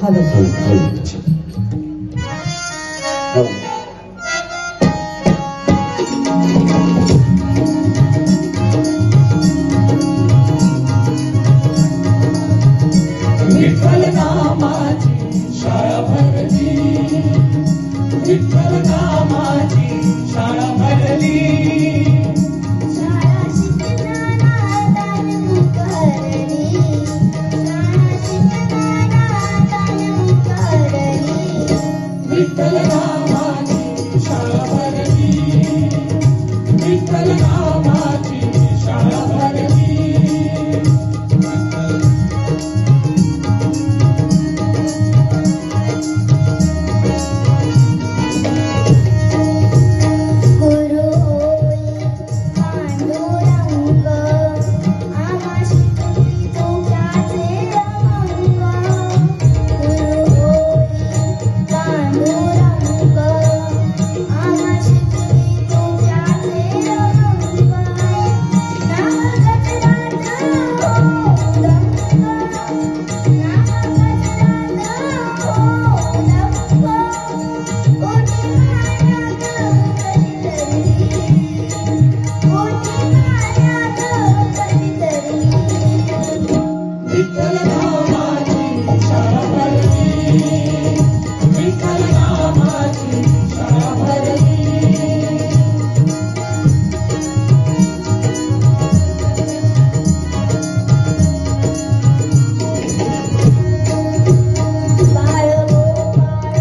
Hello Vitthal नामाची शाळा भरली, विठ्ठल नामाची शाळा भरली, शाळा शिकणारा दानमुखरली, शाळा शिकणारा दानमुखरली, विठ्ठल नामाची शाळा भरली, विठ्ठल नामाची शाळा भरली. गुरु होई पांडुरंग, आम्हा शिकवी तुझ्याचे अभंग. गुरु होई पांडुरंग, आम्हा शिकवी तुझ्याचे अभंग. नाम गजरात हो रंग, नाम गजरात हो रंग. कोटी माया ग कधीतरी, कोटी माया ग कधीतरी. विठ्ठल नामाची शाळा भरली, विठ्ठल नामाची शाळा भरली. बाळ गोपाळ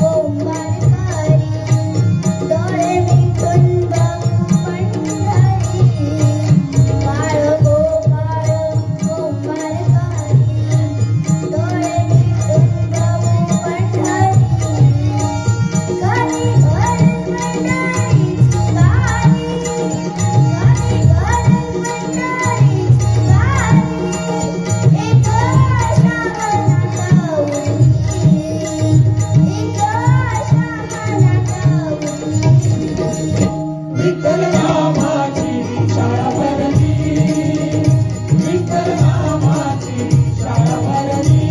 ओंकारकारी, डोळे मिटून बघू पंढरी. बाळ गोपाळ ओंकारकारी, डोळे मिटून बघू पंढरी. कधी घरच पंढरीची वारी, कधी घरच पंढरीची वारी. एक श्रावणात उरली, एक श्रावणात उरली. विठ्ठल नामाची शाळा भरली, विठ्ठल नामाची शाळा भरली,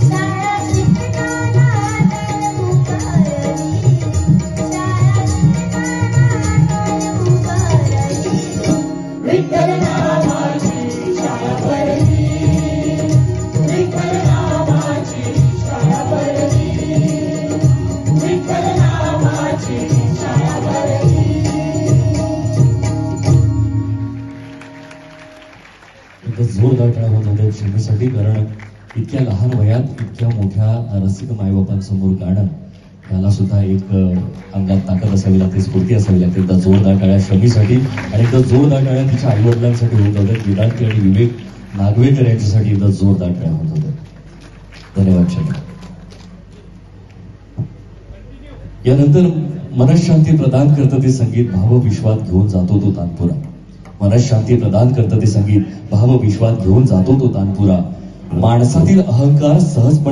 शाळा शिकणारा दानमुखरली, शाळा शिकणारा दानमुखरली. विठ्ठल नामाची शाळा भरली, विठ्ठल नामाची शाळा भरली, विठ्ठल नामाची शाळा भरली. एकदा जोरदार टाळ्या होत होत्या क्षमेसाठी, कारण इतक्या लहान वयात इतक्या मोठ्या रसिक मायबापांसमोर गाणं, त्याला सुद्धा एक अंगात ताकद असावी लागते, स्फूर्ती असावी लागते. एकदा जोरदार टाळ्या शमीसाठी आणि एकदा जोरदार टाळ्या तिच्या आईवडिलांसाठी होत होत्या. विदांती आणि विवेक नागवेकर यांच्यासाठी एकदा जोरदार टाळ्या होत होत्या. धन्यवाद शमी. यानंतर मनशांती प्रदान करतं ते संगीत, भावविश्वात घेऊन जातो तो तानपुरा. मनशांती प्रदान करतं ते संगीत, भावविश्वात घेऊन जातो तो तानपुरा. माणसातील अहंकार सहजपणे